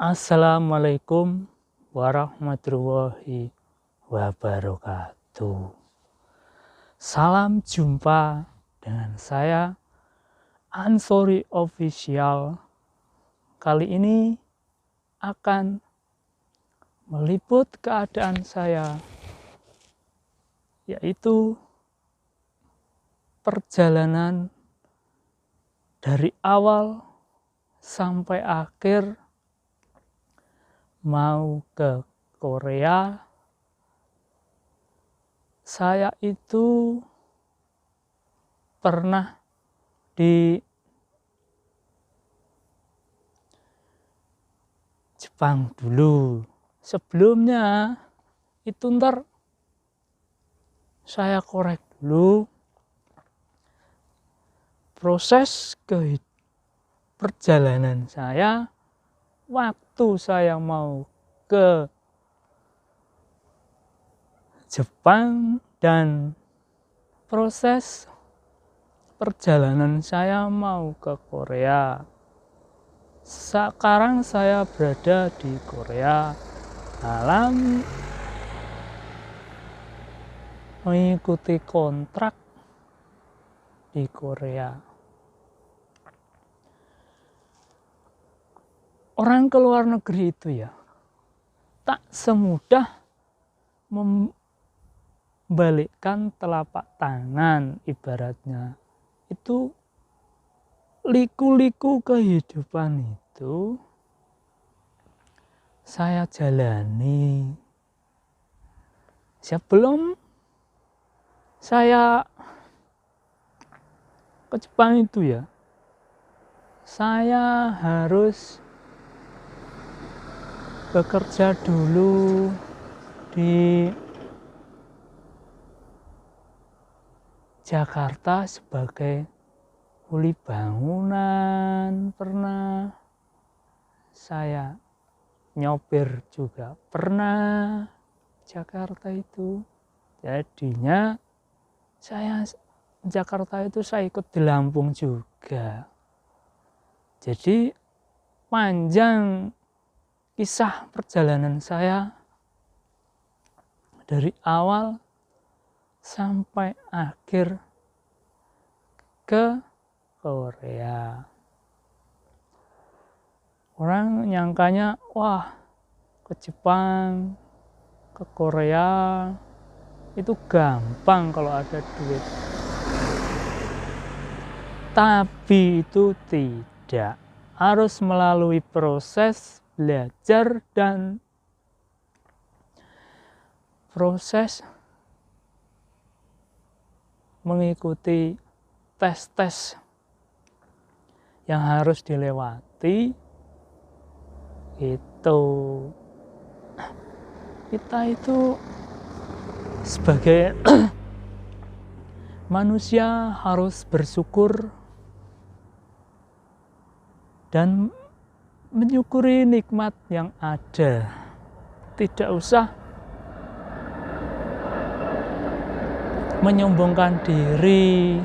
Assalamualaikum warahmatullahi wabarakatuh. Salam jumpa dengan saya Ansori Official. Kali ini akan meliput keadaan saya, yaitu perjalanan dari awal sampai akhir mau ke Korea. Saya itu pernah di Jepang dulu. Sebelumnya itu ntar saya korek dulu proses perjalanan saya waktu saya mau ke Jepang dan proses perjalanan saya mau ke Korea. Sekarang saya berada di Korea dalam mengikuti kontrak di Korea. Orang ke luar negeri itu ya tak semudah membalikkan telapak tangan, ibaratnya itu liku-liku kehidupan itu saya jalani. Sebelum saya ke Jepang itu ya, saya harus bekerja dulu di Jakarta sebagai kuli bangunan, pernah saya nyopir juga pernah Jakarta itu. Jadinya saya Jakarta itu saya ikut di Lampung juga. Jadi panjang kisah perjalanan saya dari awal sampai akhir ke Korea. Orang nyangkanya, wah, ke Jepang, ke Korea itu gampang kalau ada duit. Tapi itu tidak. Harus melalui proses belajar dan proses mengikuti tes-tes yang harus dilewati. Itu kita itu sebagai manusia harus bersyukur dan menyukuri nikmat yang ada. Tidak usah menyombongkan diri.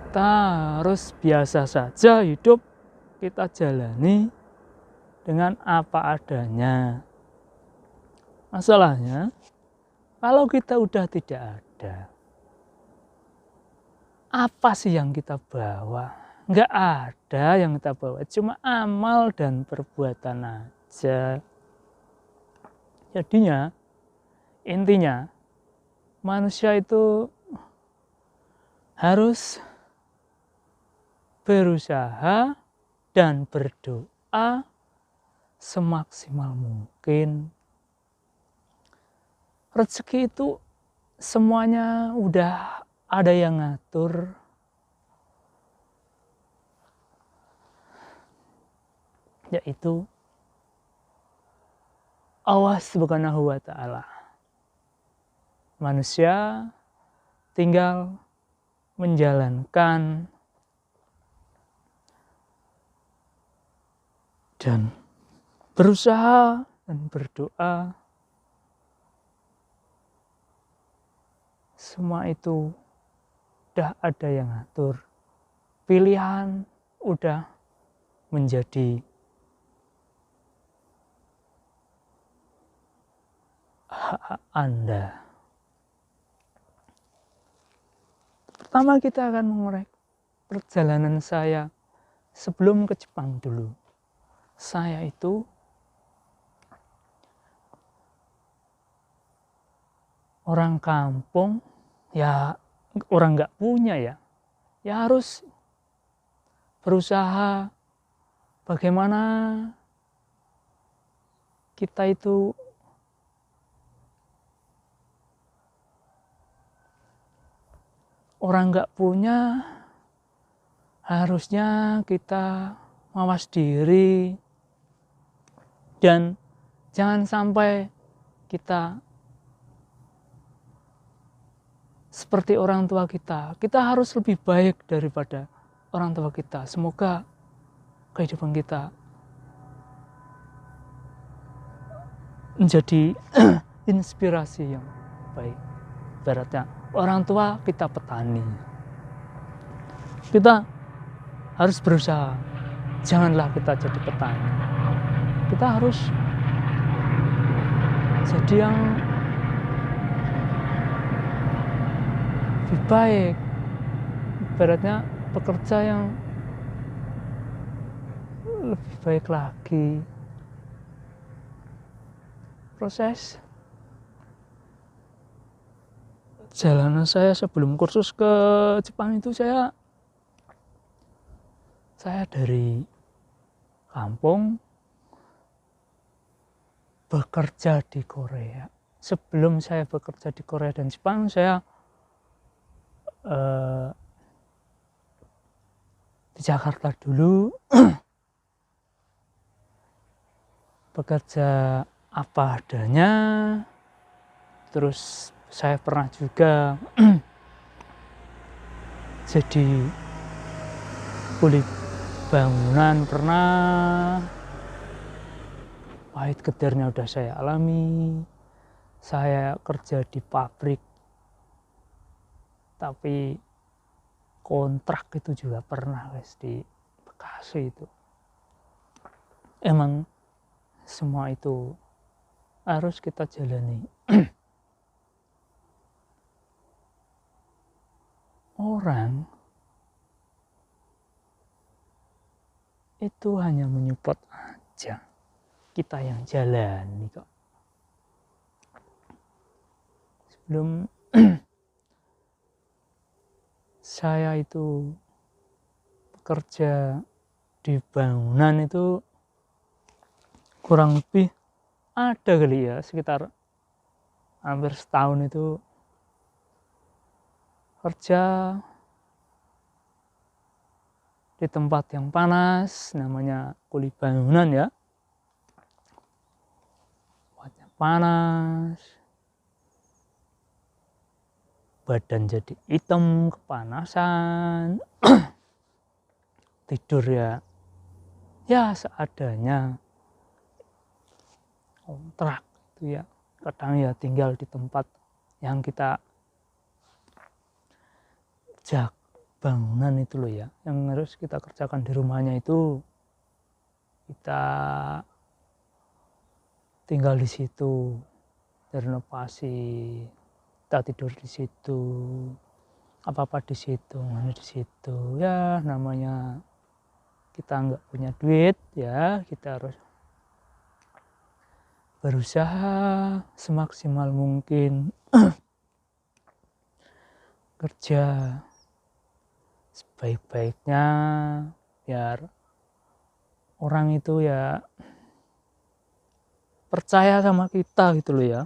Kita harus biasa saja hidup, kita jalani dengan apa adanya. Masalahnya, kalau kita udah tidak ada, apa sih yang kita bawa? Nggak ada yang kita bawa, cuma amal dan perbuatan aja. Jadinya, intinya, manusia itu harus berusaha dan berdoa semaksimal mungkin. Rezeki itu semuanya udah ada yang ngatur. Yaitu Allah Subhanahu wa Ta'ala. Manusia tinggal menjalankan dan berusaha dan berdoa. Semua itu udah ada yang ngatur. Pilihan udah menjadi hak Anda. Pertama kita akan mengorek perjalanan saya sebelum ke Jepang dulu. Saya itu orang kampung, ya orang nggak punya ya harus berusaha bagaimana kita itu orang nggak punya, harusnya kita mawas diri dan jangan sampai kita seperti orang tua kita. Kita harus lebih baik daripada orang tua kita. Semoga kehidupan kita menjadi inspirasi yang baik. Ibaratnya orang tua kita petani. Kita harus berusaha. Janganlah kita jadi petani. Kita harus jadi yang lebih baik. Ibaratnya bekerja yang lebih baik lagi. Proses jalanan saya sebelum kursus ke Jepang itu saya dari kampung bekerja di Korea. Sebelum saya bekerja di Korea dan Jepang, saya di Jakarta dulu bekerja apa adanya. Terus saya pernah juga jadi kuli bangunan, pernah. Pahit getirnya udah saya alami. Saya kerja di pabrik, tapi kontrak itu juga pernah guys, di Bekasi itu. Emang semua itu harus kita jalani. Orang itu hanya menyupport aja, kita yang jalani kok. Sebelum saya itu bekerja di bangunan itu kurang lebih ada kali ya sekitar hampir setahun itu kerja di tempat yang panas, namanya kuli bangunan ya. Tempatnya panas, badan jadi hitam, kepanasan, tidur ya seadanya, kontrak itu ya, kadang ya tinggal di tempat yang kita bangunan itu loh ya, yang harus kita kerjakan di rumahnya itu kita tinggal di situ, direnovasi, kita tidur di situ, apa-apa di situ, mana di situ ya. Namanya kita nggak punya duit ya, kita harus berusaha semaksimal mungkin kerja sebaik-baiknya biar orang itu ya percaya sama kita gitu loh ya.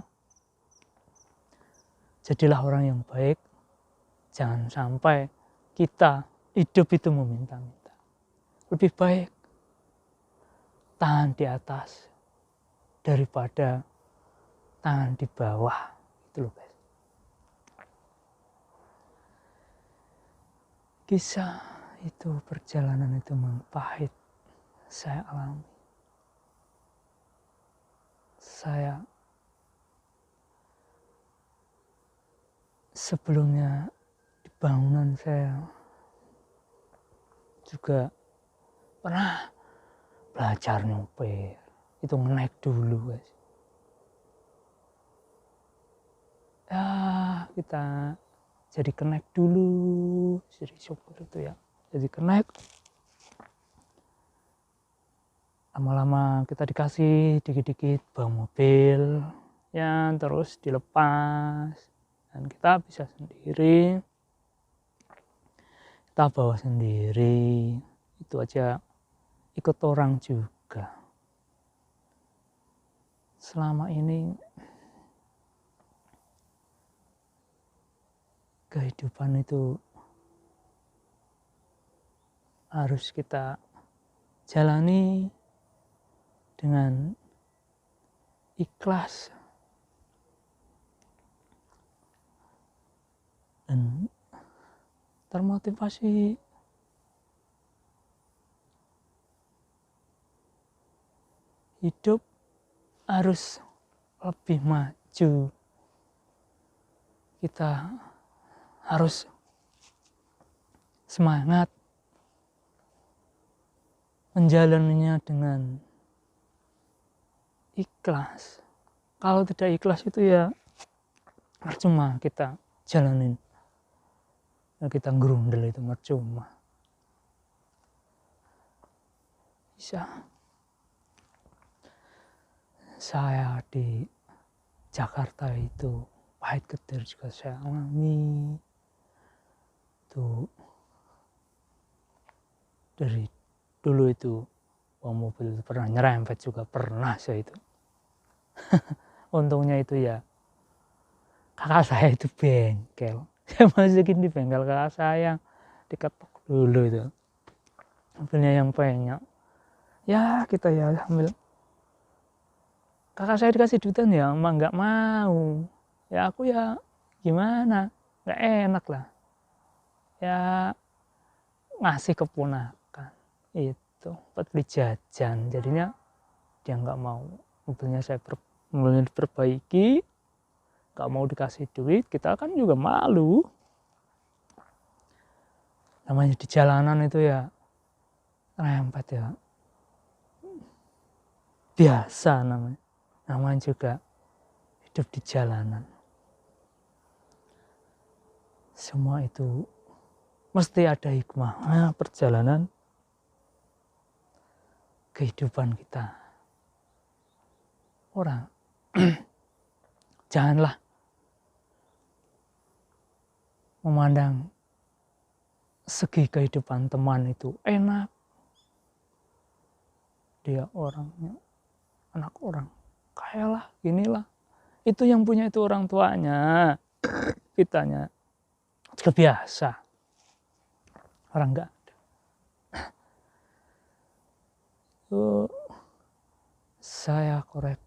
Jadilah orang yang baik, jangan sampai kita hidup itu meminta-minta. Lebih baik tangan di atas daripada tangan di bawah, itu loh guys. Kisah itu, perjalanan itu memang pahit saya alami. Saya sebelumnya di bangunan saya juga pernah belajar nyopir itu naik dulu guys. Ya kita jadi connect dulu, jadi sopir itu ya, jadi connect. Lama-lama kita dikasih dikit-dikit bawa mobil ya, terus dilepas dan kita bisa sendiri, kita bawa sendiri, itu aja ikut orang juga. Selama ini kehidupan itu harus kita jalani dengan ikhlas dan termotivasi. Hidup harus lebih maju, kita harus semangat menjalaninya dengan ikhlas. Kalau tidak ikhlas itu ya percuma kita jalanin, ya kita gerundel itu percuma. Bisa saya di Jakarta itu pahit getir juga saya alami. Itu dari dulu itu bawa mobil itu pernah nyerempet juga, pernah saya itu. Untungnya itu ya kakak saya itu bengkel, saya masukin di bengkel kakak saya, diketok dulu itu mobilnya yang banyak ya, kita ya ambil. Kakak saya dikasih duitan ya emang nggak mau ya, aku ya gimana, nggak enak lah ya, ngasih keponakan itu buat beli jajan, jadinya dia nggak mau mobilnya mobilnya diperbaiki, nggak mau dikasih duit. Kita kan juga malu, namanya di jalanan itu ya rempet ya, biasa namanya juga hidup di jalanan. Semua itu mesti ada hikmahnya perjalanan kehidupan kita. Orang janganlah memandang segi kehidupan teman itu enak, dia orangnya anak orang kaya lah, inilah itu yang punya itu orang tuanya, kitanya juga biasa, orang enggak ada. Saya korek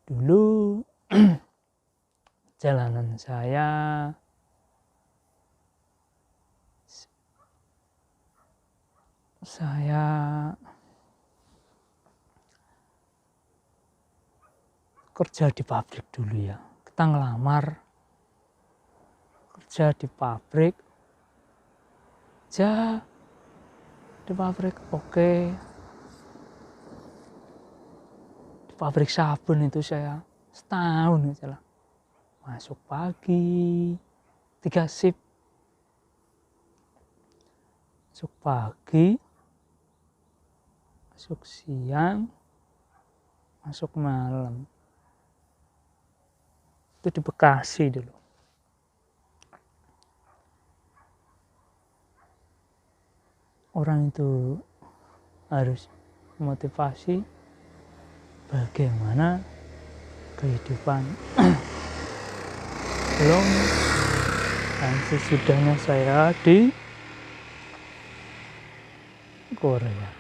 dulu jalanan saya. Saya kerja di pabrik dulu ya, kita ngelamar kerja di pabrik, oke. Di pabrik sabun itu saya setahun aja lah, masuk pagi 3 shift, masuk pagi, masuk siang, masuk malam. Itu di Bekasi dulu. Orang itu harus motivasi bagaimana kehidupan belum dan sesudahnya saya di Korea.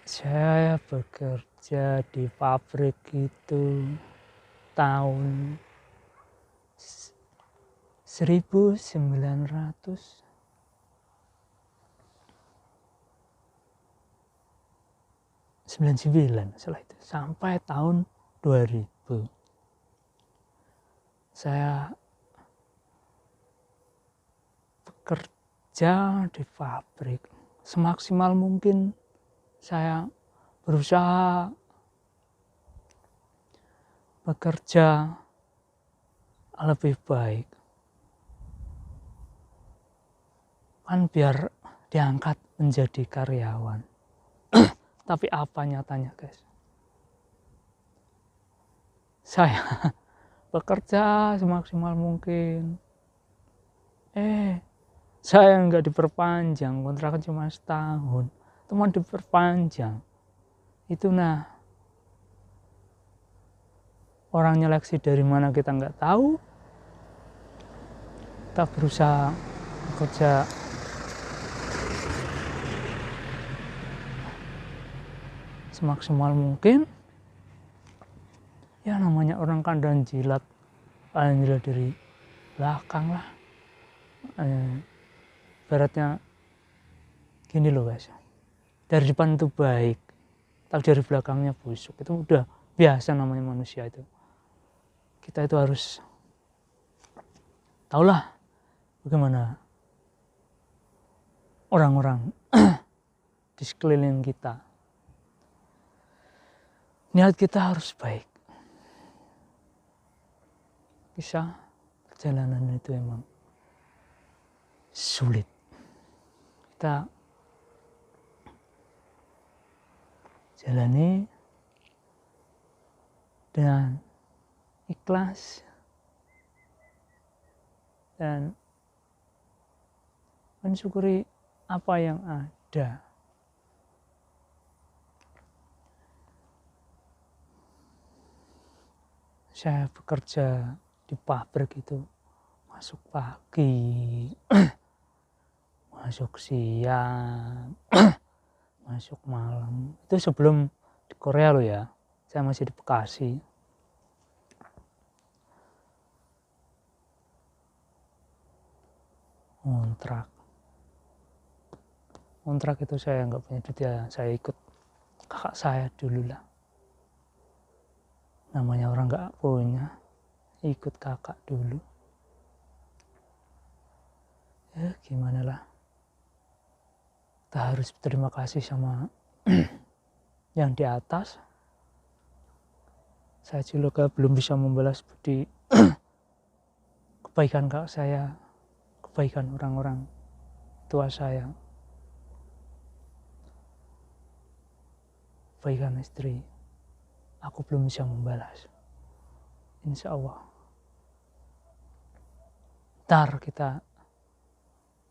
Saya bekerja di pabrik itu tahun 1999 setelah itu sampai tahun 2000. Saya bekerja di pabrik semaksimal mungkin saya berusaha bekerja lebih baik. Kan biar diangkat menjadi karyawan. Tapi apa nyatanya, guys? Saya bekerja semaksimal mungkin. Saya nggak diperpanjang, kontraknya cuma setahun. Teman diperpanjang. Itu orang nyeleksi dari mana kita nggak tahu. Kita berusaha bekerja semaksimal mungkin. Ya namanya orang kandang jilat, kalian jilat dari belakang lah. Baratnya gini loh guys, dari depan itu baik, tapi dari belakangnya busuk. Itu udah biasa namanya manusia itu. Kita itu harus tahulah bagaimana orang-orang di sekeliling kita. Niat kita harus baik. Kisah perjalanan itu emang sulit. Kita jalani dengan ikhlas dan mensyukuri apa yang ada. Saya bekerja di pabrik itu masuk pagi, masuk siang, masuk malam. Itu sebelum di Korea loh ya, saya masih di Bekasi. Kontrak itu saya nggak punya duit ya, saya ikut kakak saya dulu lah. Namanya orang nggak punya, ikut kakak dulu. Ya gimana lah, kita harus berterima kasih sama yang di atas. Saya juga belum bisa membalas budi kebaikan kakak saya, kebaikan orang-orang tua saya, kebaikan istri. Aku belum bisa membalas. Insya Allah ntar kita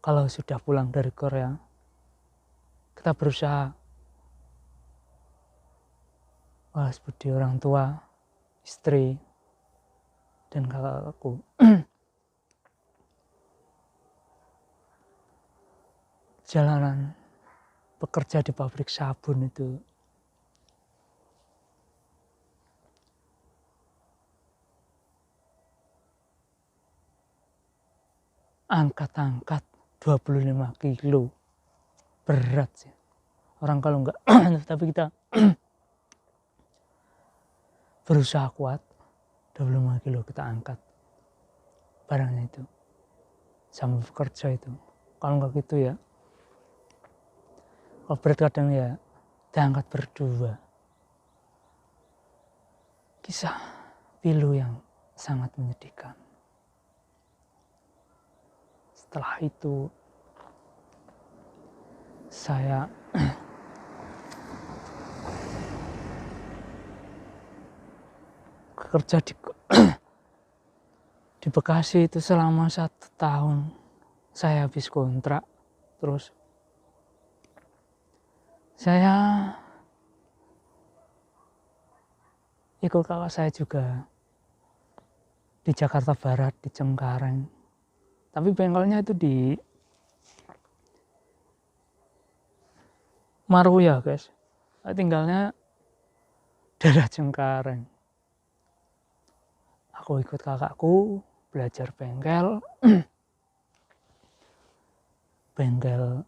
kalau sudah pulang dari Korea, kita berusaha balas budi orang tua, istri, dan kakakku. Jalanan bekerja di pabrik sabun itu angkat 25 kilo, berat sih. Orang kalau enggak, tapi kita berusaha kuat, 25 kilo kita angkat barangnya itu sama bekerja itu. Kalau enggak gitu ya, kalau berat kadang ya diangkat berdua. Kisah pilu yang sangat menyedihkan. Setelah itu saya kerja di Bekasi itu selama 1 tahun. Saya habis kontrak, terus saya ikut kakak saya juga di Jakarta Barat, di Cengkareng. Tapi bengkelnya itu di Maruya guys. Saya tinggalnya daerah Cengkareng. Aku ikut kakakku belajar bengkel. bengkel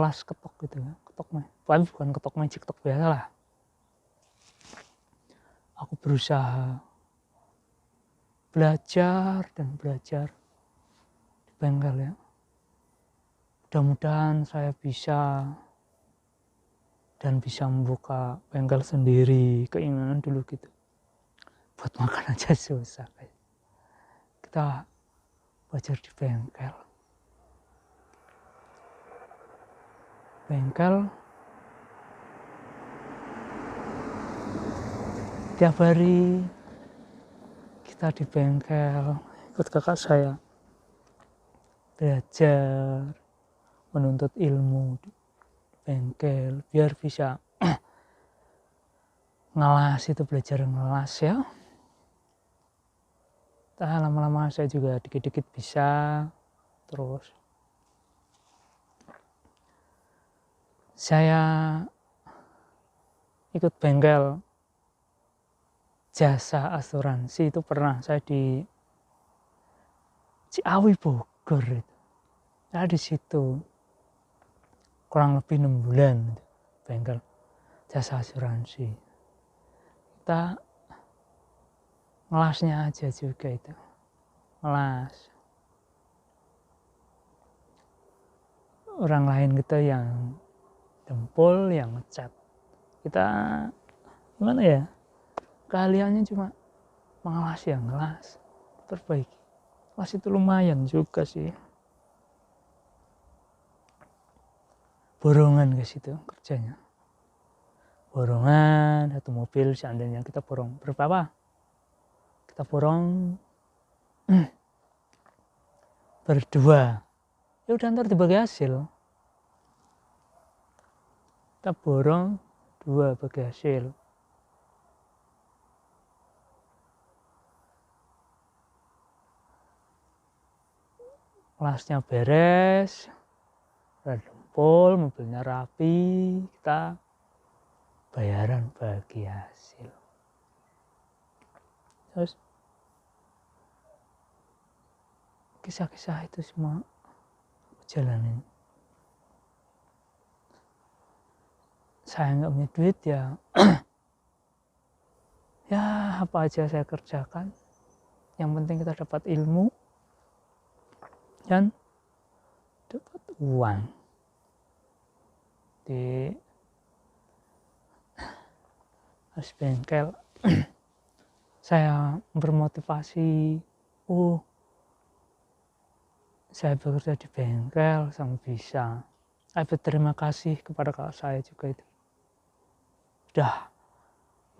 las ketok gitu ya. Tapi bukan ketok magic, ketok biasa lah. Aku berusaha belajar dan belajar di bengkel ya. Mudah-mudahan saya bisa dan bisa membuka bengkel sendiri, keinginan dulu gitu. Buat makan aja susah. Kita belajar di bengkel. Tiap hari kita di bengkel, ikut kakak saya belajar, menuntut ilmu di bengkel, biar bisa ngelas, itu belajar ngelas ya. Lama-lama saya juga dikit-dikit bisa. Terus saya ikut bengkel jasa asuransi, itu pernah saya di Ciawi Bogor itu. Saya di situ kurang lebih 6 bulan gitu, bengkel jasa asuransi. Kita ngelasnya aja juga itu, ngelas. Orang lain kita yang dempul, yang ngecat. Kita gimana ya, keahliannya cuma mengelas, ya ngelas, perbaiki. Ngelas itu lumayan juga sih. Borongan ke situ kerjanya. Borongan satu mobil, seandainya kita borong berapa? Kita borong berdua. Ya udah, ntar dibagi hasil. Kita borong 2 bagi hasil. Kelasnya beres, udah dempul, mobilnya rapi, kita bayaran bagi hasil. Terus kisah-kisah itu semua aku jalanin. Saya nggak punya duit ya, ya apa aja saya kerjakan. Yang penting kita dapat ilmu dan dapat uang. Di bengkel saya bermotivasi, saya bekerja di bengkel sama bisa. Saya berterima kasih kepada kakak saya juga, itu udah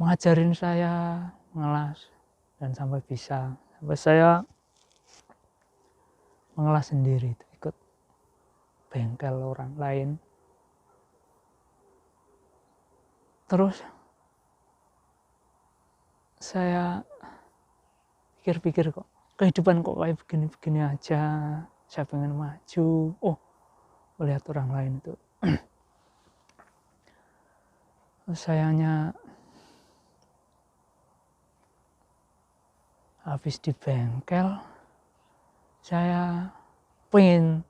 mengajarin saya mengelas dan sampai bisa, sampai saya mengelas sendiri, itu ikut bengkel orang lain. Terus saya pikir-pikir, kok kehidupan kok kayak begini-begini aja, saya pengen maju. Melihat orang lain itu sayangnya habis di bengkel, saya pengen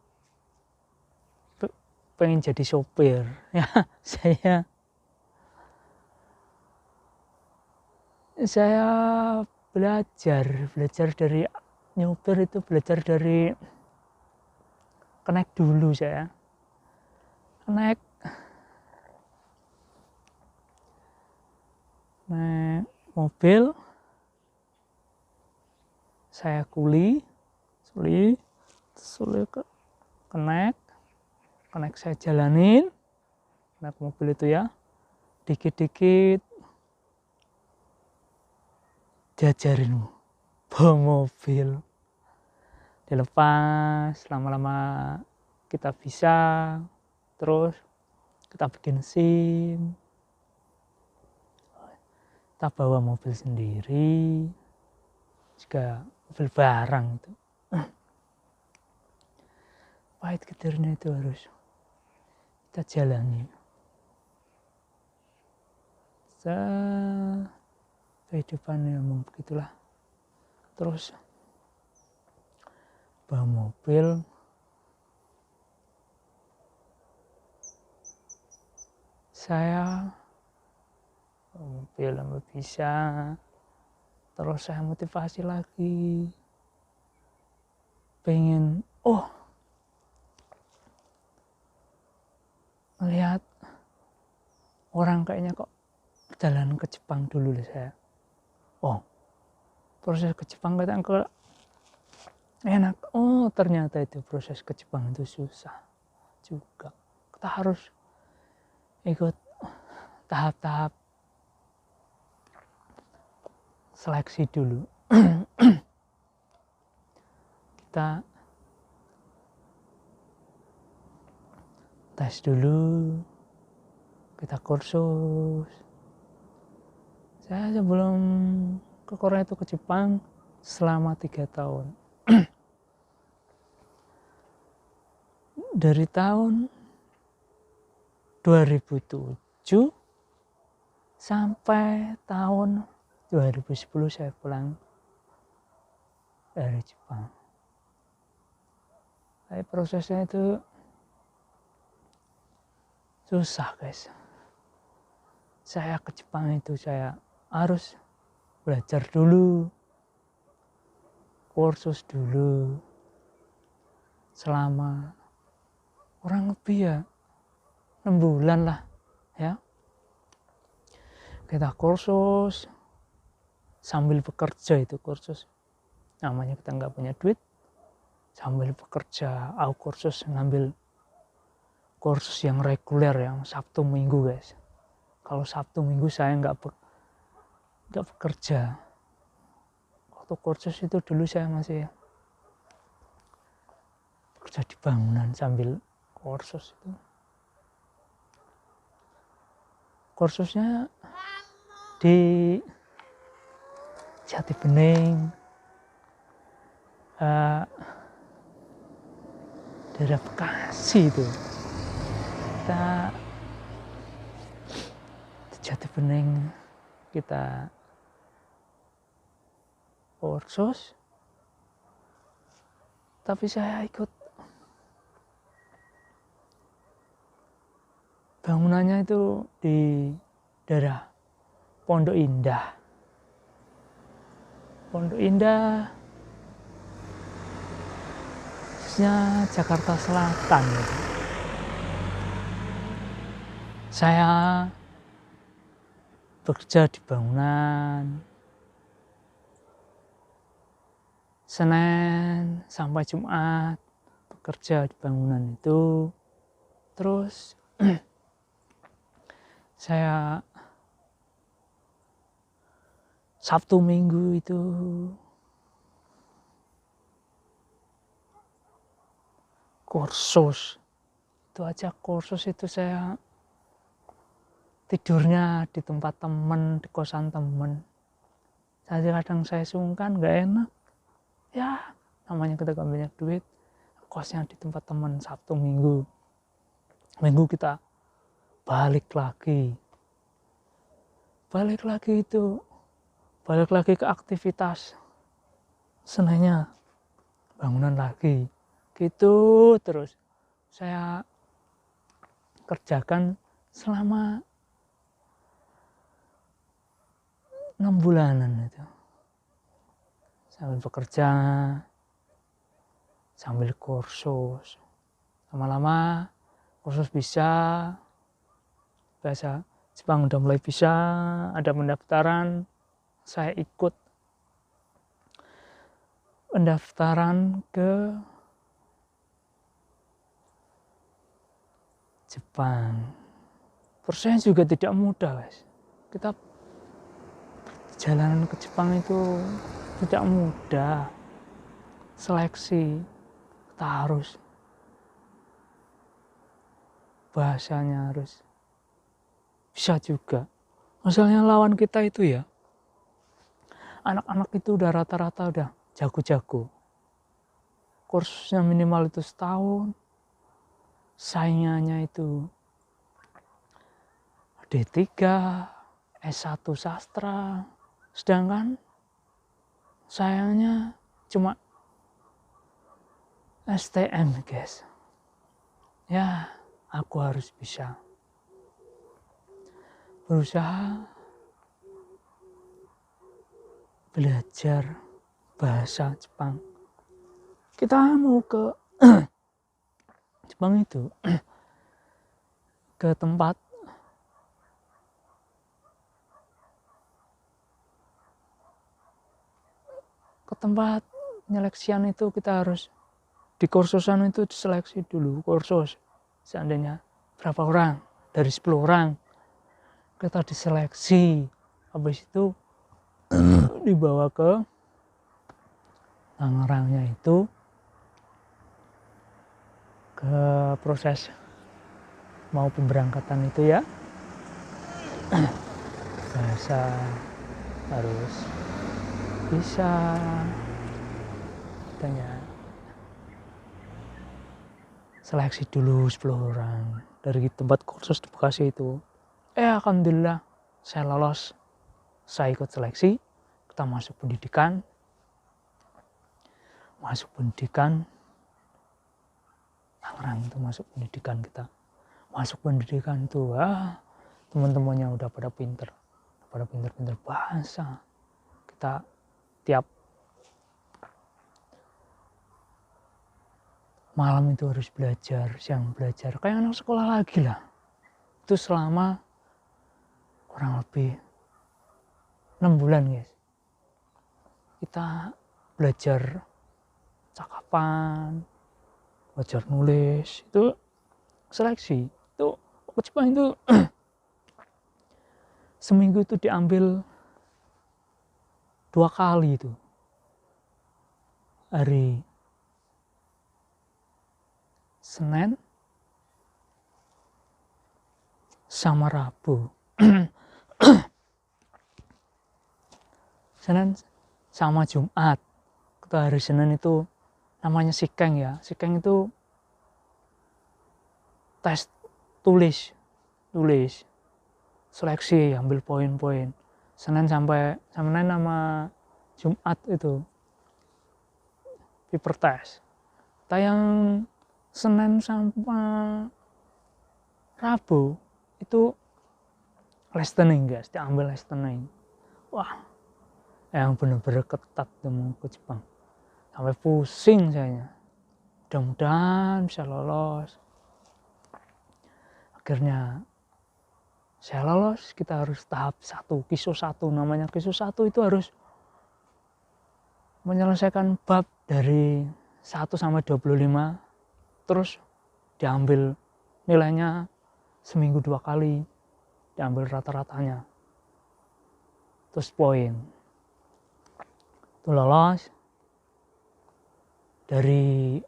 jadi sopir ya. Saya belajar dari nyopir itu, belajar dari kenek dulu. Saya naik mobil, saya kuli ke kenek saya jalanin, naik mobil itu ya, dikit-dikit diajarin bawa mobil, dilepas, lama-lama kita bisa, terus kita bikin SIM, kita bawa mobil sendiri, juga mobil barang itu. Pahit getirnya itu harus kita jalani. Kehidupan memang begitulah. Terus bawa mobil, saya mobil sampai bisa, terus saya motivasi lagi, pengen melihat orang kayaknya kok perjalanan ke Jepang dulu deh saya. Oh, proses ke Jepang kayaknya kok enak. Oh, ternyata itu proses ke Jepang itu susah juga. Kita harus ikut tahap-tahap seleksi dulu. Kita tes dulu, kita kursus. Saya sebelum ke Korea itu ke Jepang selama 3 tahun. Dari tahun 2007 sampai tahun 2010 saya pulang dari Jepang. Tapi prosesnya itu susah guys. Saya ke Jepang itu saya harus belajar dulu, kursus dulu selama kurang lebih ya 6 bulan lah ya. Kita kursus sambil bekerja, itu kursus namanya kita nggak punya duit, sambil bekerja. Aku kursus ngambil kursus yang reguler yang Sabtu Minggu guys. Kalau Sabtu Minggu saya nggak bekerja. Waktu kursus itu dulu saya masih bekerja di bangunan sambil kursus itu. Kursusnya di Jati Bening, daerah Bekasi itu. Kita di Jati Bening kita kursus, tapi saya ikut bangunannya itu di daerah Pondok Indah. Pondok Indah, khususnya Jakarta Selatan. Saya bekerja di bangunan Senin sampai Jumat, bekerja di bangunan itu. Terus saya Sabtu Minggu itu kursus. Itu aja kursus itu saya tidurnya di tempat temen, di kosan temen. Kadang saya sungkan, gak enak. Ya, namanya kita gak banyak duit. Kosnya di tempat temen Sabtu Minggu. Minggu kita balik lagi. Balik lagi ke aktivitas. Senangnya bangunan lagi. Gitu terus. Saya kerjakan selama 6 bulanan itu. Sambil bekerja, sambil kursus. Lama-lama kursus bisa, bahasa Jepang udah mulai bisa, ada pendaftaran. Saya ikut pendaftaran ke Jepang. Prosesnya juga tidak mudah guys. Kita perjalanan ke Jepang itu tidak mudah. Seleksi kita harus, bahasanya harus bisa juga. Misalnya lawan kita itu ya, anak-anak itu udah rata-rata udah jago-jago. Kursusnya minimal itu setahun. Saingannya itu D3, S1 sastra. Sedangkan sayangnya cuma STM guys. Ya, aku harus bisa berusaha belajar bahasa Jepang. Kita mau ke Jepang itu ke tempat ke tempat penyeleksian itu kita harus di kursusan itu diseleksi dulu kursus. Seandainya berapa orang, dari 10 orang kita diseleksi, habis itu dibawa ke Tangerangnya itu ke proses mau pemberangkatan itu ya. Bahasa harus bisa katanya seleksi dulu 10 orang dari tempat kursus di Bekasi itu. Alhamdulillah saya lolos, saya ikut seleksi, kita masuk pendidikan Tangerang itu, masuk pendidikan itu teman-temannya udah pada pinter bahasa. Kita tiap malam itu harus belajar, siang belajar, kayak anak sekolah lagi lah. Itu selama kurang lebih 6 bulan guys. Kita belajar cakapan, belajar nulis, itu seleksi. Itu ke Jepang itu seminggu itu diambil 2 kali itu. Hari Senin sama Rabu. Senin sama Jumat. Kita hari Senin itu namanya sikeng ya. Sikeng itu tes tulis seleksi, ambil poin-poin. Senin sama Jumat itu paper test. Yang Senin sampai Rabu itu listening guys, diambil listening. Wah, yang bener-bener ketat mau ke Jepang. Sampai pusing saya. Mudah-mudahan bisa lolos. Akhirnya saya lolos, kita harus tahap 1, KISO 1. Namanya KISO 1 itu harus menyelesaikan bab dari 1 sampai 25. Terus diambil nilainya seminggu 2 kali. Diambil rata-ratanya. Terus poin. Itu lolos. Dari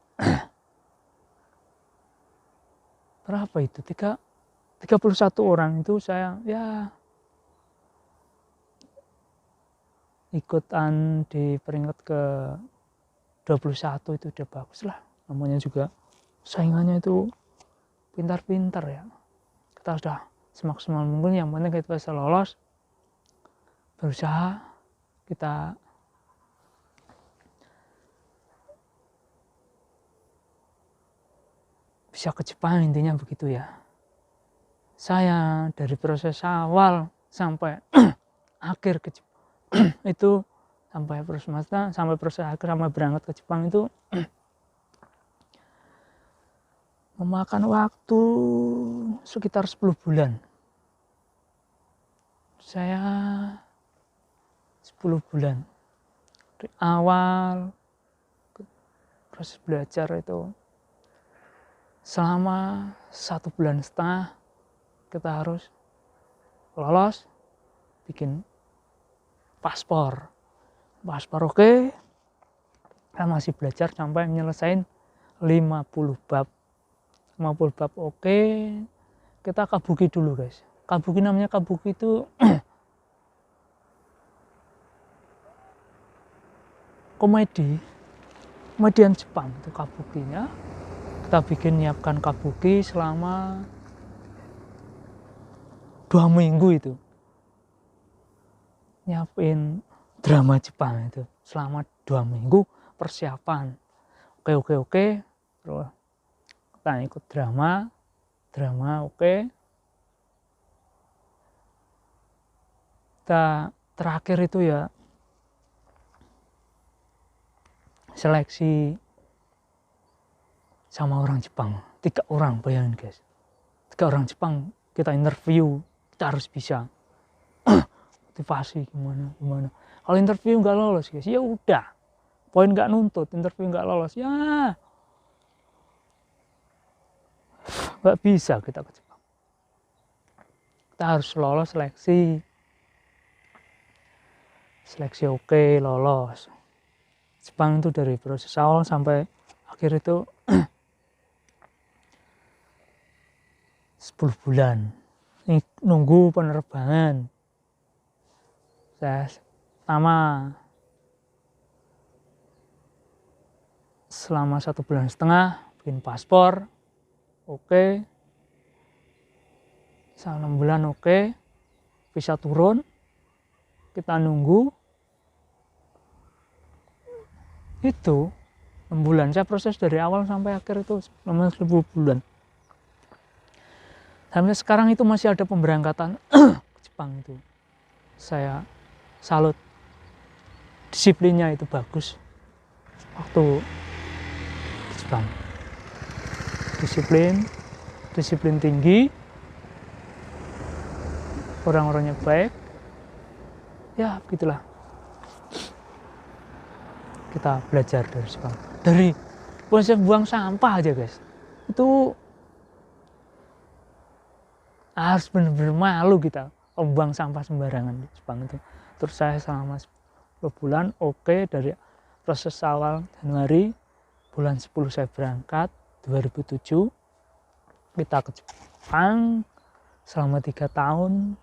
berapa itu? 31 orang itu saya ya ikutan di peringkat ke 21 itu udah bagus lah. Namanya juga saingannya itu pintar-pintar ya. Kita sudah semaksimal mungkin, yang penting kita bisa lolos, berusaha kita bisa ke Jepang, intinya begitu ya. Saya dari proses awal sampai akhir ke Jepang itu sampai proses akhir sampai berangkat ke Jepang itu memakan waktu sekitar 10 bulan. Saya 10 bulan dari awal proses belajar itu selama 1,5 bulan kita harus lolos, bikin paspor oke. Kita masih belajar sampai menyelesaikan 50 bab oke. Kita kabuki dulu guys. Kabuki, namanya kabuki itu komedian Jepang itu kabukinya. Kita nyiapkan kabuki selama 2 minggu itu. Nyiapin drama Jepang itu selama 2 minggu persiapan. Oke. Terus kita ikut drama oke. Kita terakhir itu ya seleksi sama orang Jepang, 3 orang, bayangin guys, 3 orang Jepang kita interview, kita harus bisa motivasi gimana. Kalau interview nggak lolos guys, ya udah poin nggak nuntut, interview nggak lolos, ya nggak bisa kita ke Jepang. Kita harus lolos seleksi oke, lolos. Jepang itu dari proses awal sampai akhir itu 10 bulan. Ini nunggu penerbangan. Saya sama selama 1,5 bulan bikin paspor, oke. Selama 6 bulan oke. Visa turun, kita nunggu. Itu 6 bulan. Saya proses dari awal sampai akhir itu selama 10 bulan. Sampai sekarang itu masih ada pemberangkatan ke Jepang itu. Saya salut. Disiplinnya itu bagus. Waktu di Jepang. Disiplin tinggi. Orang-orangnya baik. Ya, begitulah. Kita belajar dari Jepang. Dari proses buang sampah aja, guys. Itu harus benar-benar malu kita buang sampah sembarangan di Jepang itu. Terus saya selama 10 bulan oke, dari proses awal Januari, bulan 10 saya berangkat 2007. Kita ke Jepang selama 3 tahun.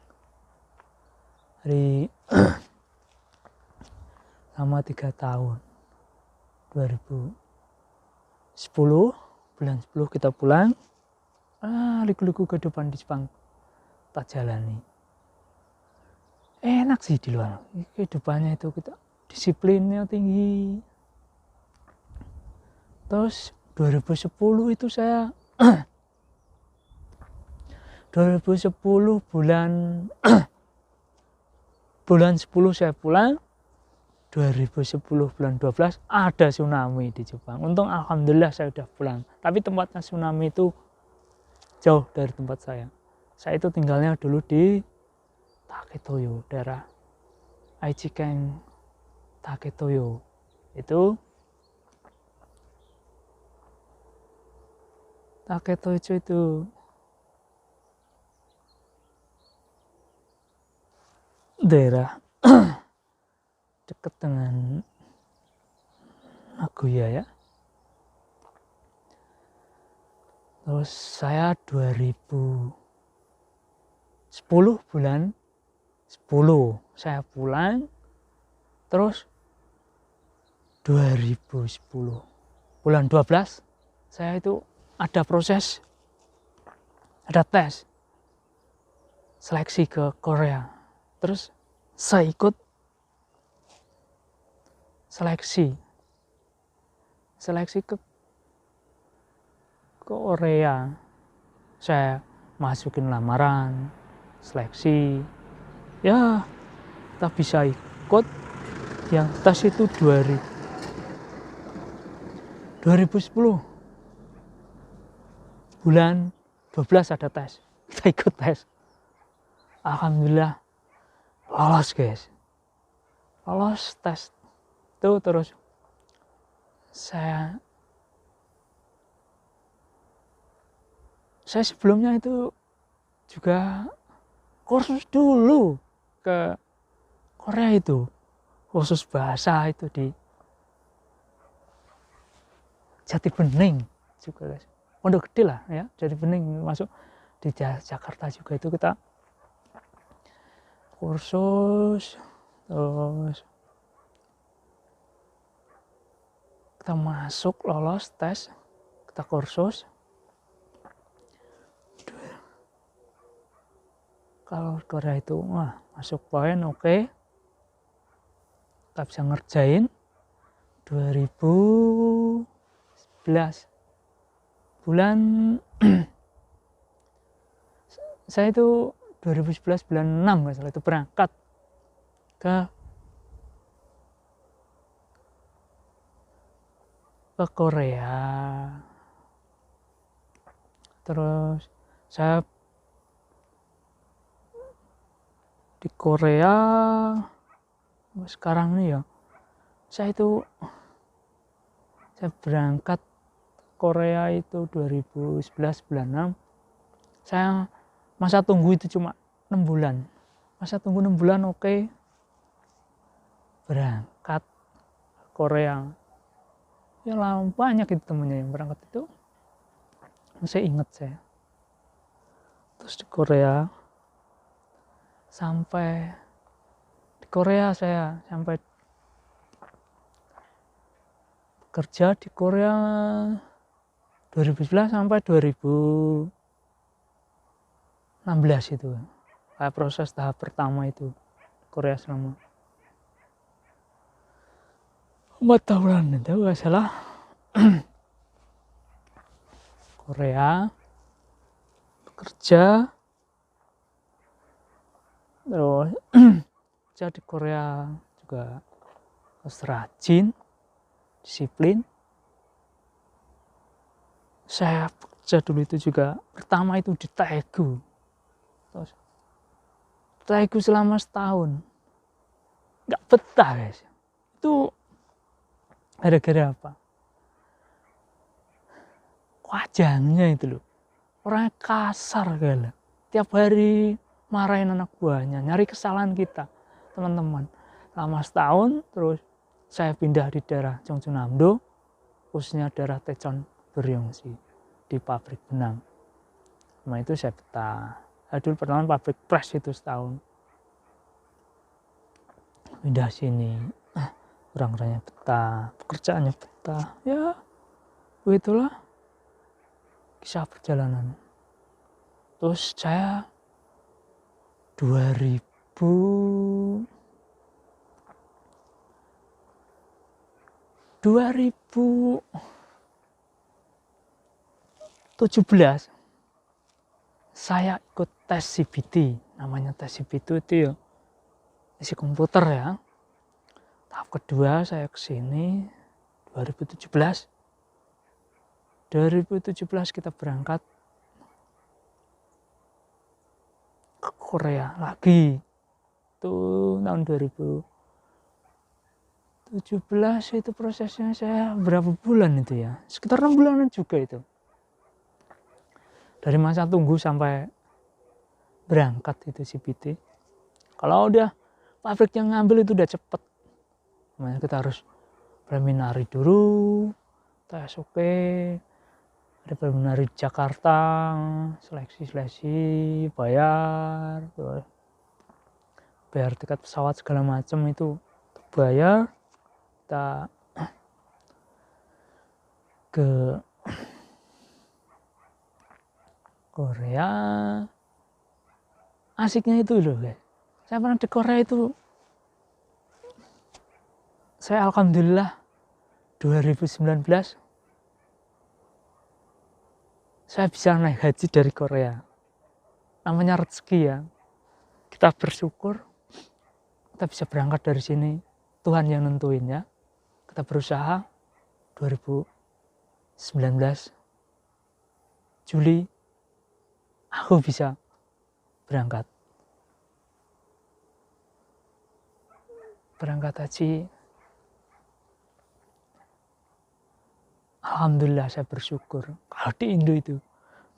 Selama 3 tahun. 2010 bulan 10 kita pulang. Liku-liku kehidupan di Jepang tak jalani. Enak sih di luar. Kehidupannya itu kita disiplinnya tinggi. Terus 2010 itu saya 2010 bulan 10 saya pulang. 2010 bulan 12 ada tsunami di Jepang. Untung alhamdulillah saya udah pulang. Tapi tempatnya tsunami itu jauh dari tempat saya. Saya itu tinggalnya dulu di Taketoyo, daerah Aichiken Taketoyo. Itu Taketoyo itu daerah dekat dengan Nagoya ya. Terus saya 2010 bulan 10 saya pulang. Terus 2010 bulan 12 saya itu ada proses, ada tes seleksi ke Korea. Terus saya ikut seleksi ke Korea. Saya masukin lamaran, seleksi. Ya, kita bisa ikut. Yang tes itu 2010 bulan 12 ada tes. Kita ikut tes. Alhamdulillah lolos, guys. Lolos tes itu. Terus saya sebelumnya itu juga kursus dulu ke Korea itu, kursus bahasa itu di Jatibening juga, guys. Pondok Gede lah ya, Jatibening masuk di Jakarta juga itu kita kursus. Terus kita masuk, lolos tes, kita kursus. Kalau Korea itu masuk poin oke. Kita bisa ngerjain. 2011 bulan saya itu 2011 bulan 6 nggak salah itu berangkat ke Korea. Terus saya di Korea sekarang nih ya, saya itu Saya berangkat Korea itu 2011 bulan 6. Saya masa tunggu itu cuma 6 bulan. Masa tunggu 6 bulan oke. Berangkat Korea. Ya lama banyak itu temennya yang berangkat itu. Saya ingat saya. Terus di Korea sampai saya sampai kerja di Korea 2011 sampai 2016 itu. Kayak proses tahap pertama itu Korea selama 4 tahunan itu gak salah. Korea bekerja terus kerja di Korea juga harus rajin, disiplin. Saya kerja dulu itu juga pertama itu di Taegu. Terus Taegu selama setahun nggak betah guys. Itu gara-gara apa? Wajahnya itu loh, orangnya kasar kali. Tiap hari marahin anak buahnya, nyari kesalahan kita, teman-teman. Selama setahun, terus saya pindah di daerah Cheongju-namdo, khususnya daerah Daejeon Beryongsi, di pabrik benang. Nah itu saya betah. Dulu pertama pabrik press itu setahun. Pindah sini, orang-orangnya betah, pekerjaannya betah. Ya, begitulah kisah perjalanan. Terus saya 2017 saya ikut tes CBT. Namanya tes CBT itu ya isi komputer ya. Tahap kedua saya kesini 2017 kita berangkat ke Korea lagi. Itu tahun 2017 itu prosesnya saya berapa bulan itu ya, sekitar 6 bulanan juga itu, dari masa tunggu sampai berangkat itu CBT. Kalau udah pabrik yang ngambil itu udah cepet, makanya kita harus preliminary dulu, tes oke, ada preliminary di Jakarta, seleksi bayar, terus bayar tiket pesawat segala macam itu bayar. Kita ke Korea, asiknya itu loh guys. Saya pernah di Korea itu, saya alhamdulillah 2019 saya bisa naik haji dari Korea. Namanya rezeki ya. Kita bersyukur kita bisa berangkat dari sini. Tuhan yang nentuin ya. Kita berusaha 2019 Juli aku bisa berangkat haji. Alhamdulillah saya bersyukur. Kalau di Indo itu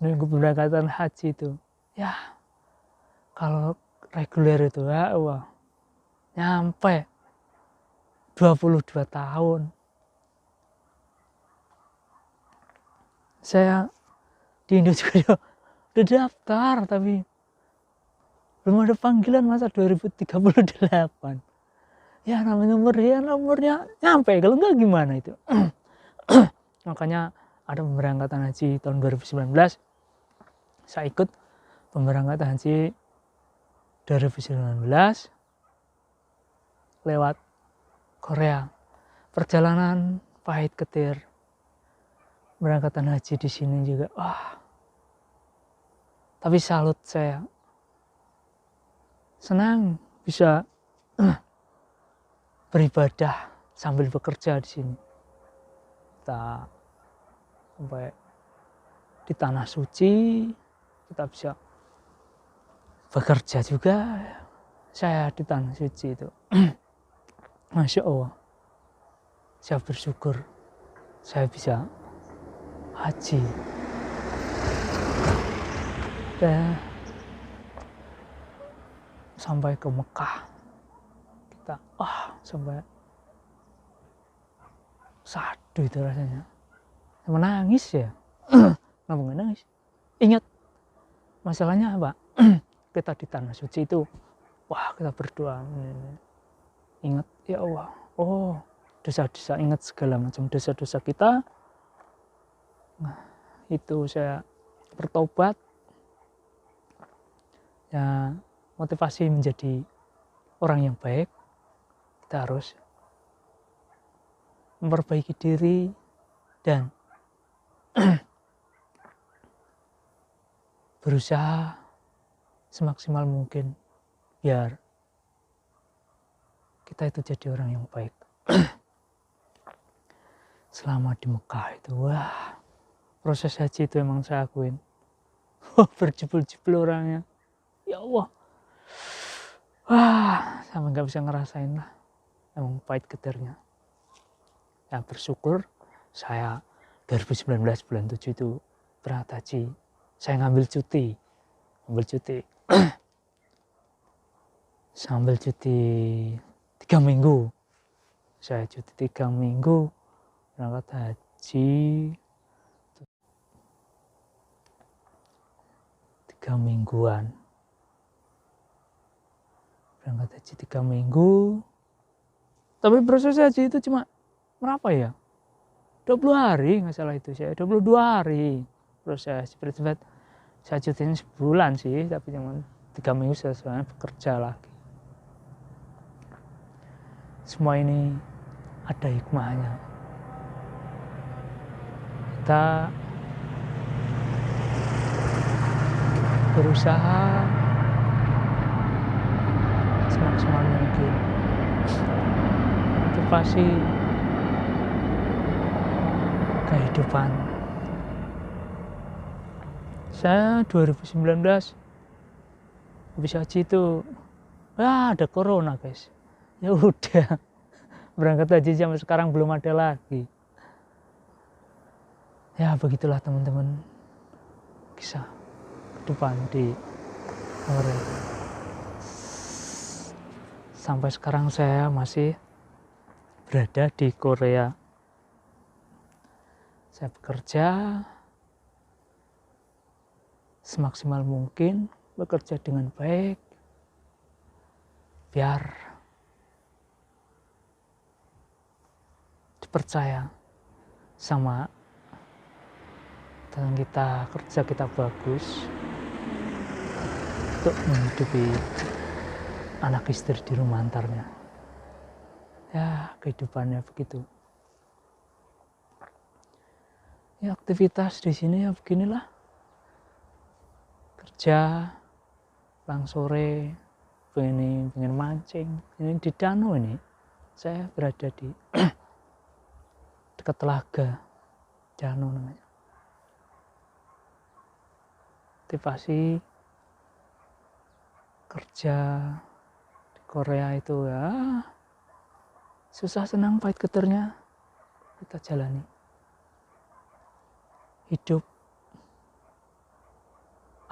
nunggu keberangkatan haji itu ya, kalau reguler itu ya wah nyampe 22 tahun. Saya di Indo juga udah daftar tapi belum ada panggilan, masa 2038. Ya nomornya nyampe, kalau enggak gimana itu. Makanya ada pemberangkatan haji tahun 2019, saya ikut pemberangkatan haji 2019 lewat Korea. Perjalanan pahit ketir. Berangkatan haji di sini juga, wah. Tapi salut saya. Senang bisa beribadah sambil bekerja di sini. Kita sampai di tanah suci, kita bisa bekerja juga. Saya di tanah suci itu, Masya Allah, saya bersyukur saya bisa haji. Dan sampai ke Mekah kita sampai sadu itu rasanya. Menangis ya. Kenapa nggak nangis? Ingat masalahnya apa? Kita di tanah suci itu, kita berdoa. Ingat ya Allah, dosa-dosa, ingat segala macam dosa-dosa kita. Nah, itu saya bertobat. Ya, motivasi menjadi orang yang baik, kita harus memperbaiki diri dan berusaha semaksimal mungkin biar kita itu jadi orang yang baik. Selama di Mekah itu, proses haji itu emang saya akuin, berjebol-jebol orangnya, ya Allah, sama nggak bisa ngerasain lah, emang pahit getirnya. Ya bersyukur saya 2019 bulan 7 itu berangkat haji, saya ngambil cuti, sambil cuti 3 minggu, saya cuti 3 minggu berangkat haji 3 mingguan, berangkat haji 3 minggu, tapi proses haji itu cuma berapa ya, 20 hari nggak salah itu, saya 22 hari proses. Berat saya cutinya sebulan sih, tapi cuma 3 minggu saya bekerja lagi. Semua ini ada hikmahnya. Kita berusaha semaksimal mungkin, motivasi kehidupan. Saya 2019 habis haji itu ada corona guys, ya udah berangkat haji sampai sekarang belum ada lagi. Ya begitulah teman-teman kisah kehidupan di Korea. Sampai sekarang saya masih berada di Korea. Saya bekerja semaksimal mungkin, bekerja dengan baik, biar dipercaya sama dan kita kerja kita bagus untuk menghidupi anak istri di rumah antarnya. Ya kehidupannya begitu. Ya aktivitas di sini ya beginilah. Kerja, pulang sore, pengen mancing. Ini di danau ini. Saya berada di dekat telaga, danau namanya. Aktivasi kerja di Korea itu ya susah senang pahit getirnya kita jalani. Hidup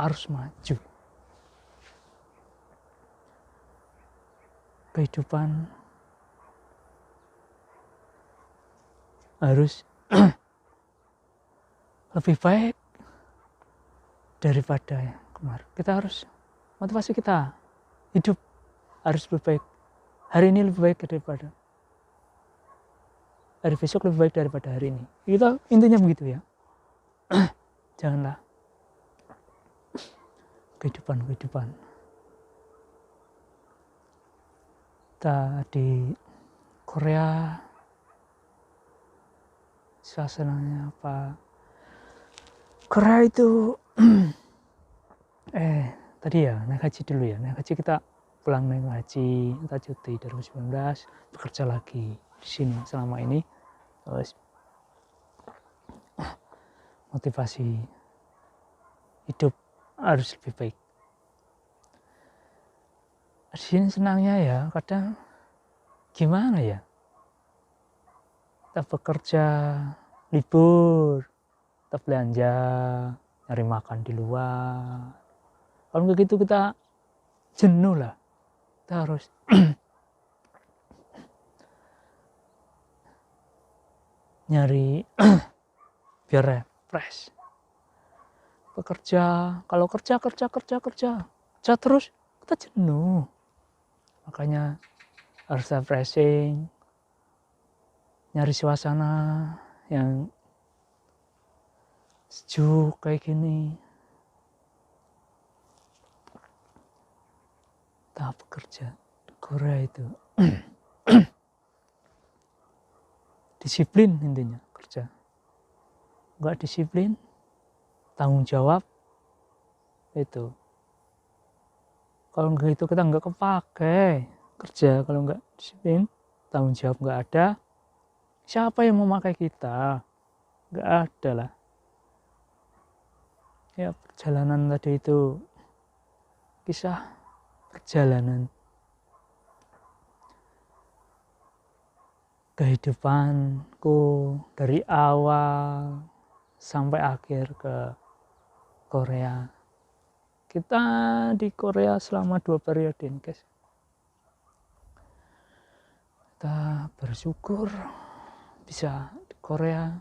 harus maju. Kehidupan harus lebih baik daripada yang kemarin. Kita harus, motivasi kita hidup harus lebih baik. Hari ini lebih baik daripada hari besok, lebih baik daripada hari ini. Kita intinya begitu ya. Janganlah kehidupan kita di Korea suasananya apa, Korea itu tadi ya naik haji dulu ya, naik haji kita pulang naik haji, kita cuti 2019, bekerja lagi di sini selama ini. Terus motivasi hidup harus lebih baik. Di sini senangnya ya, kadang gimana ya, kita bekerja libur, kita belanja, nyari makan di luar. Kalau begitu kita jenuh lah, kita harus nyari biar refresh. Bekerja, kalau kerja terus kita jenuh. Makanya harus refreshing, nyari suasana yang sejuk kayak gini. Kita bekerja di Korea itu disiplin, intinya kerja. Nggak disiplin, tanggung jawab itu. Kalau nggak itu kita nggak kepake kerja. Kalau nggak disiplin, tanggung jawab nggak ada, siapa yang mau pakai kita? Nggak ada lah. Ya perjalanan tadi itu kisah perjalanan kehidupanku dari awal sampai akhir ke Korea. Kita di Korea selama 2 periode, guys. Kita bersyukur bisa di Korea.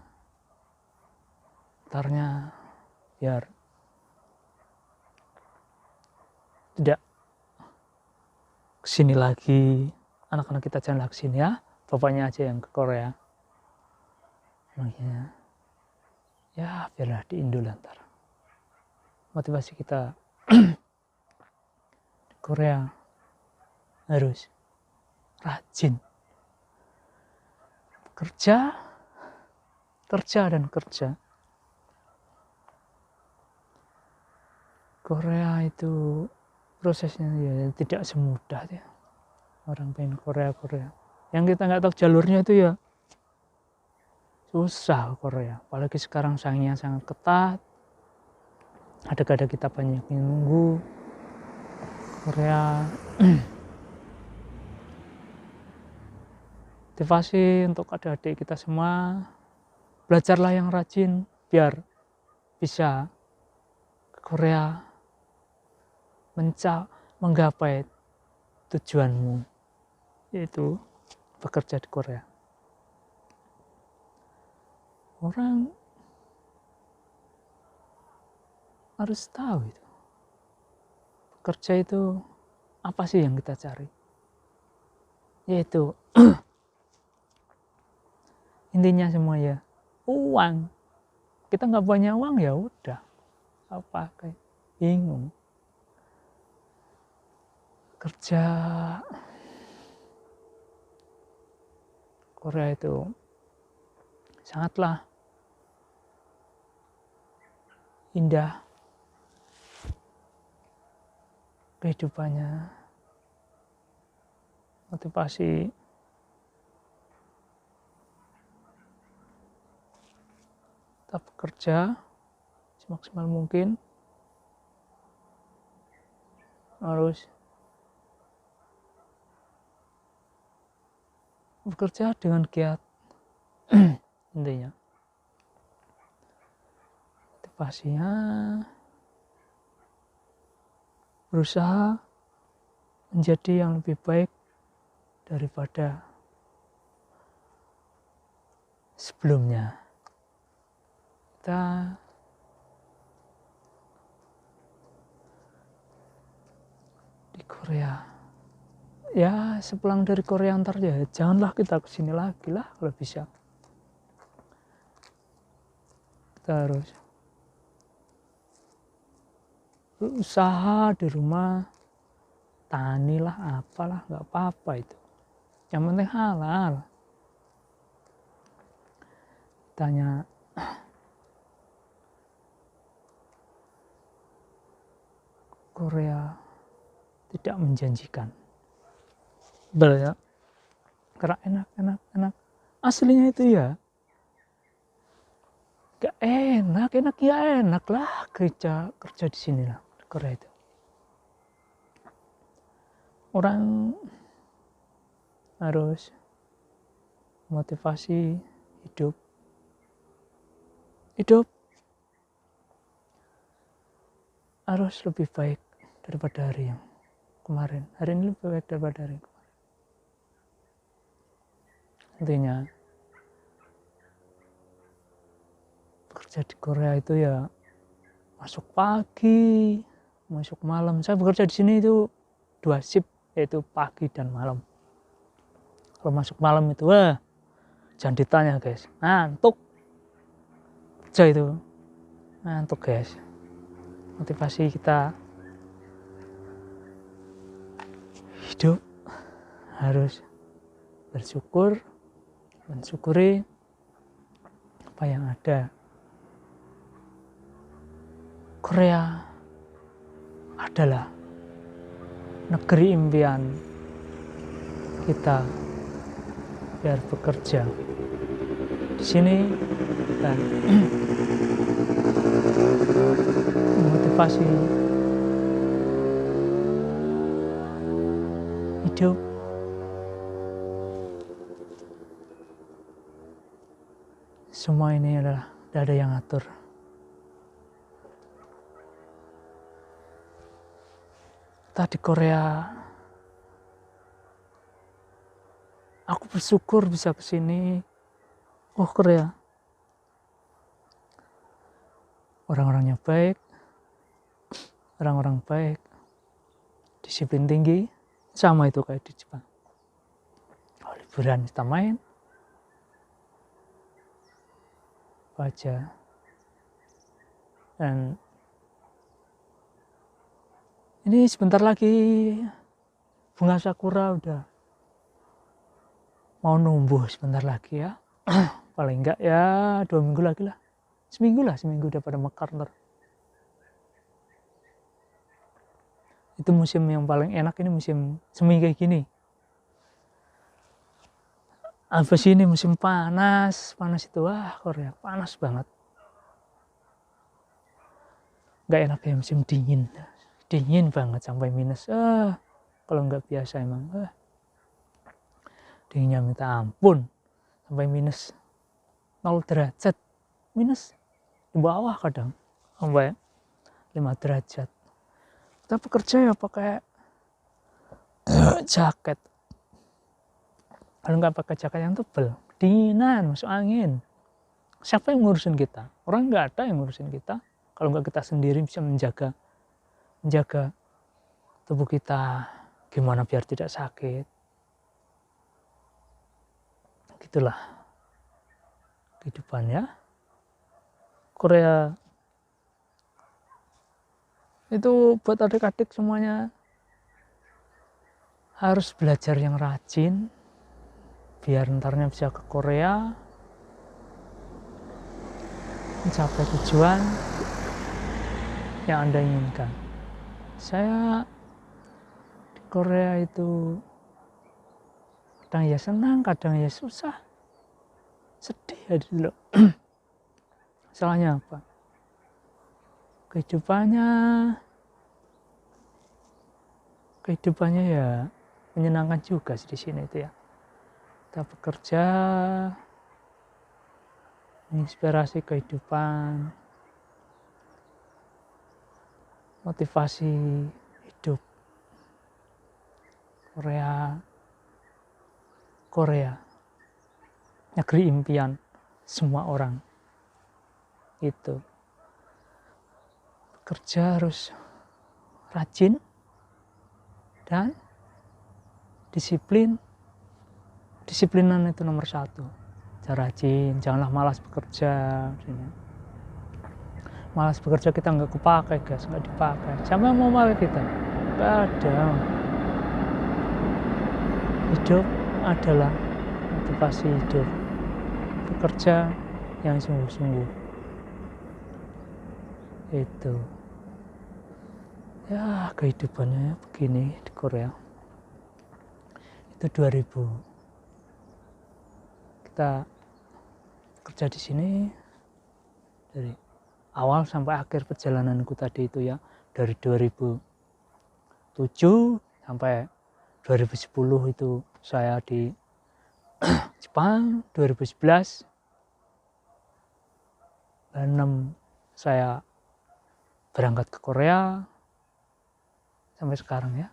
Ntarnya biar tidak kesini lagi, anak-anak kita janganlah kesini ya, bapaknya aja yang ke Korea. Makanya ya biarlah di Indo lantar. Motivasi kita di Korea harus rajin kerja dan kerja. Korea itu prosesnya ya tidak semudah ya. Orang pengen Korea. Yang kita nggak tahu jalurnya itu ya susah Korea. Apalagi sekarang saingnya sangat ketat. Ada kita banyak yang nunggu Korea. Motivasi untuk adik-adik kita semua, belajarlah yang rajin biar bisa ke Korea menggapai tujuanmu, yaitu bekerja di Korea. Orang harus tahu itu. Bekerja itu apa sih yang kita cari? Yaitu intinya semua ya uang. Kita nggak punya uang ya udah apa kayak bingung. Kerja Korea itu sangatlah indah kehidupannya, motivasi tetap bekerja semaksimal mungkin, harus bekerja dengan giat. Intinya motivasinya berusaha menjadi yang lebih baik daripada sebelumnya. Kita di Korea ya, sepulang dari Korea ntar ya janganlah kita kesini lagi lah kalau bisa. Kita harus berusaha di rumah, tanilah apalah, nggak apa-apa itu, yang penting halal. Tanya Korea tidak menjanjikan, ya, karena enak aslinya itu ya gak enak ya enak lah kerja di sini lah di Korea itu. Orang harus motivasi hidup hidup harus lebih baik daripada hari yang kemarin. Hari ini lebih baik daripada hari yang kemarin. Intinya bekerja di Korea itu ya masuk pagi, masuk malam. Saya bekerja di sini itu 2 shift, yaitu pagi dan malam. Kalau masuk malam itu jangan ditanya guys, ngantuk. Kerja itu ngantuk guys. Motivasi kita hidup harus bersyukur, mensyukuri apa yang ada. Korea adalah negeri impian kita biar bekerja di sini dan memotivasi hidup semua ini adalah tidak ada yang atur. Di Korea, aku bersyukur bisa kesini. Oh Korea, orang-orangnya baik, orang-orang baik, disiplin tinggi, sama itu kayak di Jepang. Oh, liburan kita main, baca, dan ini sebentar lagi bunga sakura udah mau numbuh sebentar lagi ya. Paling enggak ya 2 minggu lagi lah. Seminggu udah pada mekar ntar. Itu musim yang paling enak, ini musim semi kayak gini. Habis ini musim panas itu Korea panas banget. Enggak enak ya musim dingin banget sampai minus. Kalau nggak biasa emang dinginnya minta ampun sampai minus 0 derajat, minus di bawah kadang sampai 5 derajat. Kita bekerja ya pakai jaket. Kalau nggak pakai jaket yang tebal, dinginan, masuk angin. Siapa yang ngurusin kita? Orang nggak ada yang ngurusin kita. Kalau nggak kita sendiri bisa menjaga tubuh kita gimana biar tidak sakit. Gitulah kehidupannya. Korea itu buat adik-adik semuanya harus belajar yang rajin biar ntarnya bisa ke Korea mencapai tujuan yang Anda inginkan. Saya di Korea itu kadang ya senang, kadang ya susah, sedih ya dulu. Salahnya apa? Kehidupannya ya menyenangkan juga sih di sini itu ya. Kita bekerja, menginspirasi kehidupan, motivasi hidup. Korea, negeri impian semua orang. Itu bekerja harus rajin dan disiplinan itu nomor 1. Jangan rajin, janganlah malas bekerja. Malas bekerja kita nggak kepakai guys, nggak dipakai. Siapa yang mau pakai kita? Nggak ada. Hidup adalah motivasi hidup. Bekerja yang sungguh-sungguh. Itu ya kehidupannya begini di Korea. Itu 2000 kita kerja di sini dari awal sampai akhir perjalananku tadi itu ya, dari 2007 sampai 2010 itu saya di Jepang. 2011 6 saya berangkat ke Korea sampai sekarang ya,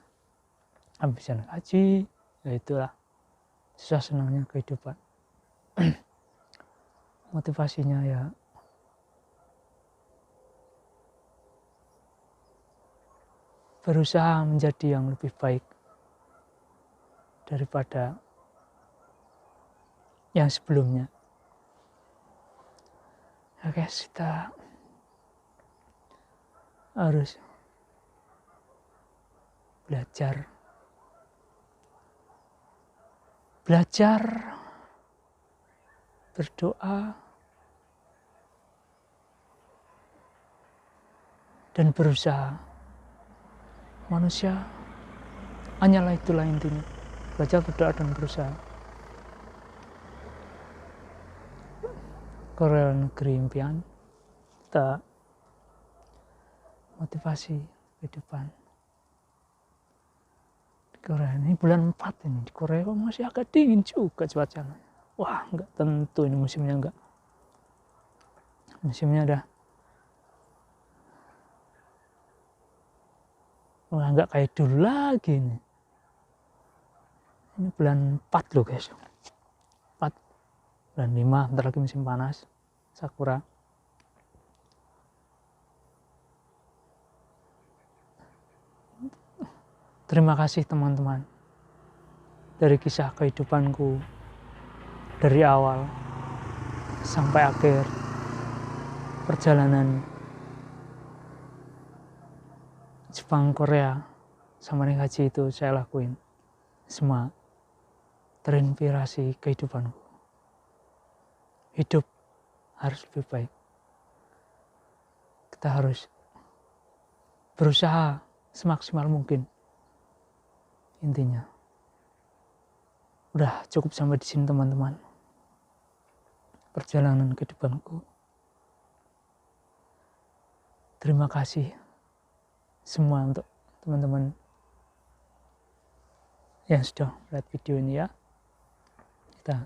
habisan haji, ya itulah susah senangnya kehidupan. Motivasinya ya berusaha menjadi yang lebih baik daripada yang sebelumnya. Ya guys, kita harus belajar berdoa dan berusaha. Manusia hanyalah itulah intinya, belajar, berdoa, dan berusaha. Korea negeri impian, kita motivasi kehidupan. Di Korea ini bulan 4 ini, di Korea masih agak dingin juga cuacanya. Wah, nggak tentu ini musimnya, enggak. Musimnya udah wah, nggak kayak dulu lagi nih. Ini bulan 4 loh guys. 4, bulan 5, bentar lagi musim panas, sakura. Terima kasih teman-teman. Dari kisah kehidupanku, dari awal sampai akhir perjalanan Jepang, Korea, sama naik haji itu saya lakuin. Semua terinspirasi kehidupanku. Hidup harus lebih baik. Kita harus berusaha semaksimal mungkin. Intinya. Udah cukup sampai di sini teman-teman. Perjalanan kehidupanku. Terima kasih semua untuk teman-teman yang sudah melihat video ini ya. Kita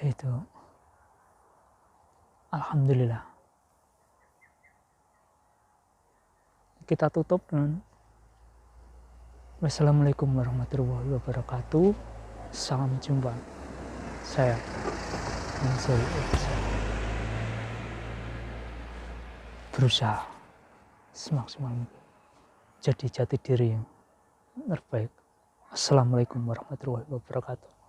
yaitu alhamdulillah. Kita tutup dengan wassalamualaikum warahmatullahi wabarakatuh. Salam jumpa. Saya Mansur Iksan. Berusaha semaksimal mungkin jadi jati diri yang terbaik. Assalamualaikum warahmatullahi wabarakatuh.